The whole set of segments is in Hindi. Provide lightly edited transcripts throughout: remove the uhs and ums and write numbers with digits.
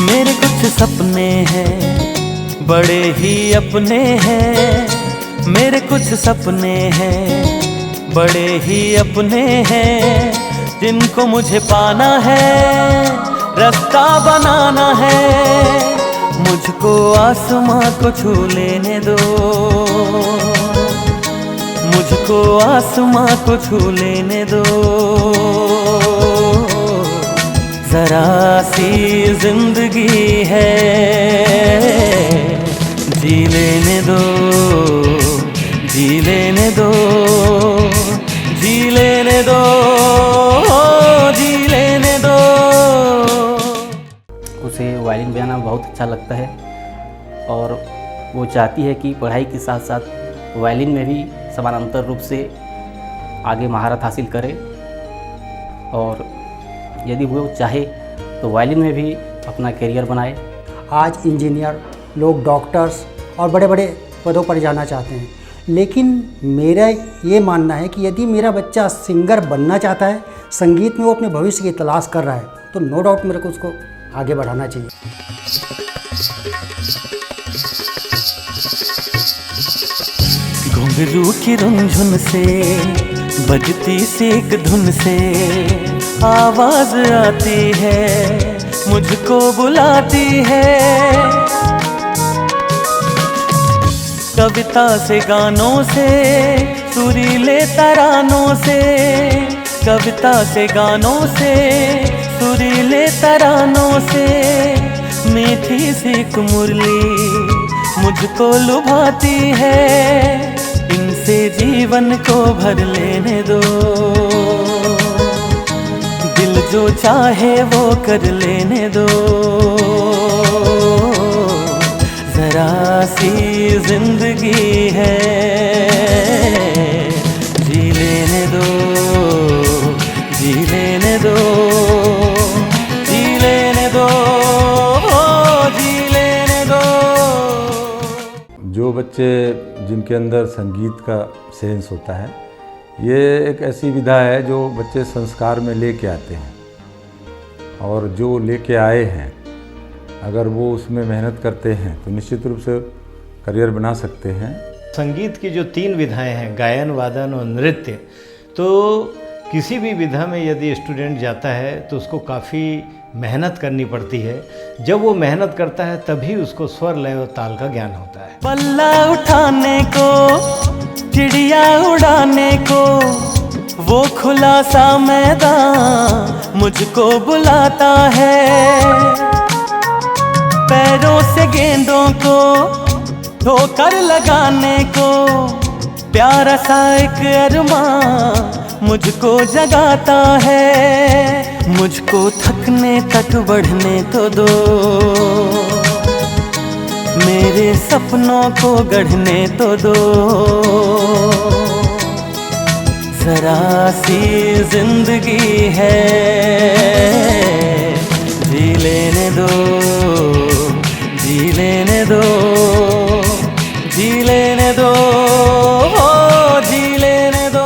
मेरे कुछ सपने हैं बड़े ही अपने हैं, मेरे कुछ सपने हैं बड़े ही अपने हैं, जिनको मुझे पाना है, रास्ता बनाना है। मुझको आसमां को छू लेने दो, मुझको आसमां को छू लेने दो, जरा सी जिंदगी है, जी लेने दो, जी लेने दो, जी लेने दो, जी लेने दो। उसे वायलिन बजाना बहुत अच्छा लगता है और वो चाहती है कि पढ़ाई के साथ साथ वायलिन में भी समानांतर रूप से आगे महारत हासिल करे, और यदि वो चाहे तो वायलिन में भी अपना करियर बनाए। आज इंजीनियर लोग डॉक्टर्स और बड़े बड़े पदों पर जाना चाहते हैं, लेकिन मेरा ये मानना है कि यदि मेरा बच्चा सिंगर बनना चाहता है, संगीत में वो अपने भविष्य की तलाश कर रहा है, तो नो डाउट मेरे को उसको आगे बढ़ाना चाहिए। घुंघरू की रुनझुन से बजती सी एक धुन से आवाज आती है, मुझको बुलाती है। कविता से गानों से सुरीले तरानों से, कविता से गानों से सुरीले तरानों से, मीठी सी एक मुरली मुझको लुभाती है। इनसे जीवन को भर लेने दो, दिल जो चाहे वो कर लेने दो, जरा सी जिंदगी है, जी लेने दो, जी लेने दो, जी लेने दो, जी लेने दो। जो बच्चे जिनके अंदर संगीत का सेंस होता है, ये एक ऐसी विधा है जो बच्चे संस्कार में लेके आते हैं, और जो लेके आए हैं अगर वो उसमें मेहनत करते हैं तो निश्चित रूप से करियर बना सकते हैं। संगीत की जो 3 विधाएं हैं, गायन, वादन और नृत्य, तो किसी भी विधा में यदि स्टूडेंट जाता है तो उसको काफ़ी मेहनत करनी पड़ती है। जब वो मेहनत करता है तभी उसको स्वर, लय और ताल का ज्ञान होता है। पल्ला उठाने को, चिड़िया उड़ाने को, वो खुला सा मैदान मुझको बुलाता है। पैरों से गेंदों को ठोकर लगाने को, प्यारा सा एक अरमान मुझको जगाता है। मुझको थकने तक बढ़ने तो दो, मेरे सपनों को गढ़ने तो दो, जरा सी जिंदगी है, जी लेने दो, जी लेने दो, जी लेने दो, जी लेने दो।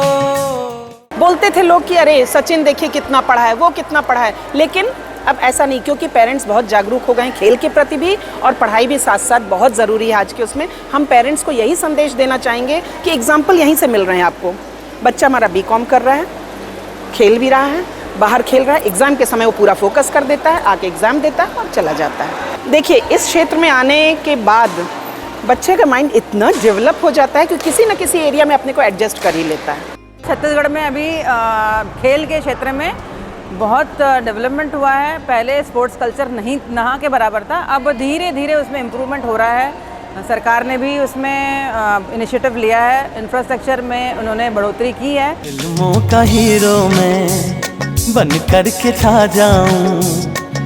बोलते थे लोग कि अरे सचिन देखिए कितना पढ़ा है, वो कितना पढ़ा है, लेकिन अब ऐसा नहीं, क्योंकि पेरेंट्स बहुत जागरूक हो गए हैं खेल के प्रति भी, और पढ़ाई भी साथ साथ बहुत ज़रूरी है आज के उसमें। हम पेरेंट्स को यही संदेश देना चाहेंगे कि एग्जाम्पल यहीं से मिल रहे हैं आपको। बच्चा हमारा बीकॉम कर रहा है, खेल भी रहा है, बाहर खेल रहा है, एग्ज़ाम के समय वो पूरा फोकस कर देता है, आके एग्ज़ाम देता है और चला जाता है। देखिए, इस क्षेत्र में आने के बाद बच्चे का माइंड इतना डेवलप हो जाता है कि किसी न किसी एरिया में अपने को एडजस्ट कर ही लेता है। छत्तीसगढ़ में अभी खेल के क्षेत्र में बहुत डेवलपमेंट हुआ है। पहले स्पोर्ट्स कल्चर नहीं नहा के बराबर था, अब धीरे धीरे उसमें इम्प्रूवमेंट हो रहा है। सरकार ने भी उसमें इनिशिएटिव लिया है, इंफ्रास्ट्रक्चर में उन्होंने बढ़ोतरी की है। फिल्मों का हीरो मैं, बन करके छा जाऊं,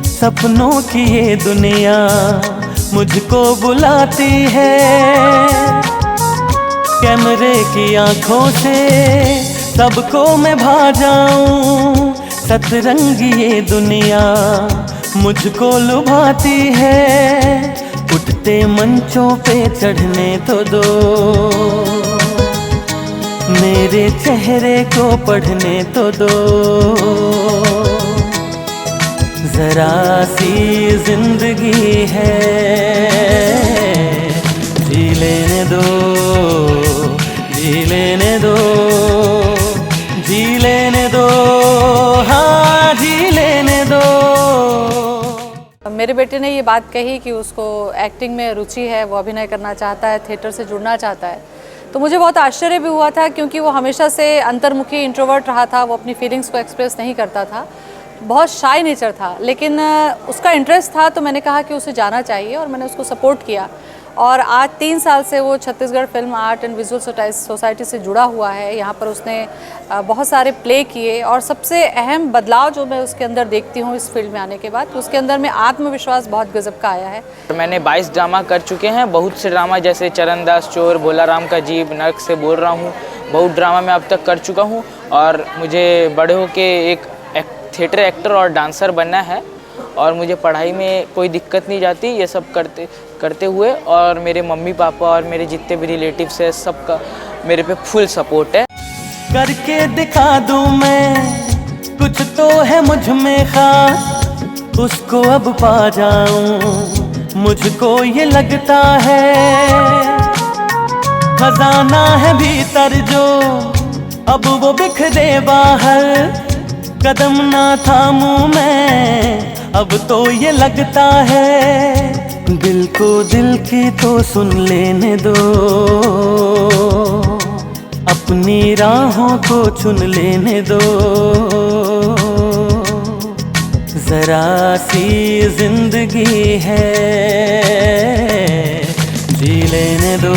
सपनों की ये दुनिया मुझको बुलाती है। कैमरे की आंखों से सबको मैं भा जाऊं, सतरंगी ये दुनिया मुझको लुभाती है। उठते मंचों पे चढ़ने तो दो, मेरे चेहरे को पढ़ने तो दो। जरा सी जिंदगी है, जी लेने दो, जी लेने दो, जी लेने दो, हाँ जी लेने दो। मेरे बेटे ने ये बात कही कि उसको एक्टिंग में रुचि है, वो अभिनय करना चाहता है, थिएटर से जुड़ना चाहता है। तो मुझे बहुत आश्चर्य भी हुआ था, क्योंकि वो हमेशा से अंतर्मुखी इंट्रोवर्ट रहा था, वो अपनी फीलिंग्स को एक्सप्रेस नहीं करता था, बहुत शाय नेचर था। लेकिन उसका इंटरेस्ट था, तो मैंने कहा कि उसे जाना चाहिए और मैंने उसको सपोर्ट किया। और आज 3 साल से वो Chhattisgarh film art and visual society से जुड़ा हुआ है। यहाँ पर उसने बहुत सारे प्ले किए, और सबसे अहम बदलाव जो मैं उसके अंदर देखती हूँ इस फील्ड में आने के बाद, उसके अंदर में आत्मविश्वास बहुत गजब का आया है। मैंने 22 ड्रामा कर चुके हैं, बहुत से ड्रामा जैसे चरणदास चोर, भोलाराम का जीव, नर्क से बोल रहा हूँ, बहुत ड्रामा मैं अब तक कर चुका हूँ। और मुझे बड़े होके एक थिएटर एक्टर और डांसर बनना है, और मुझे पढ़ाई में कोई दिक्कत नहीं जाती ये सब करते हुए। और मेरे मम्मी पापा और मेरे जितने भी रिलेटिव्स हैं, सबका मेरे पे फुल सपोर्ट है। करके दिखा दूं मैं, कुछ तो है मुझ में खास, उसको अब पा जाऊं, मुझको ये लगता है। खजाना है भीतर जो अब वो बिखरे बाहर, कदम ना थामूं मैं, अब तो ये लगता है। दिल को दिल की तो सुन लेने दो, अपनी राहों को चुन लेने दो। जरा सी जिंदगी है, जी लेने दो,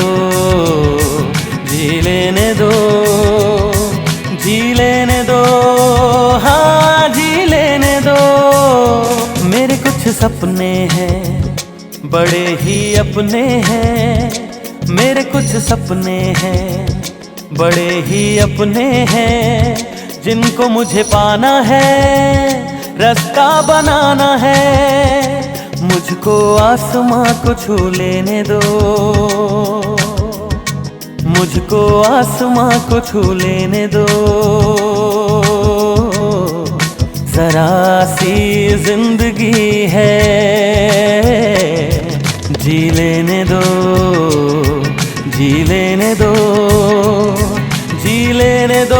जी लेने दो, जी लेने दो, हाँ जी लेने दो। मेरे कुछ सपने हैं, बड़े ही अपने हैं, मेरे कुछ सपने हैं, बड़े ही अपने हैं, जिनको मुझे पाना है, रास्ता बनाना है। मुझको आसमां को छू लेने दो, मुझको आसमां को छू लेने दो। जरा सी जिंदगी है, जी लेने दो, जी लेने दो, जी लेने दो।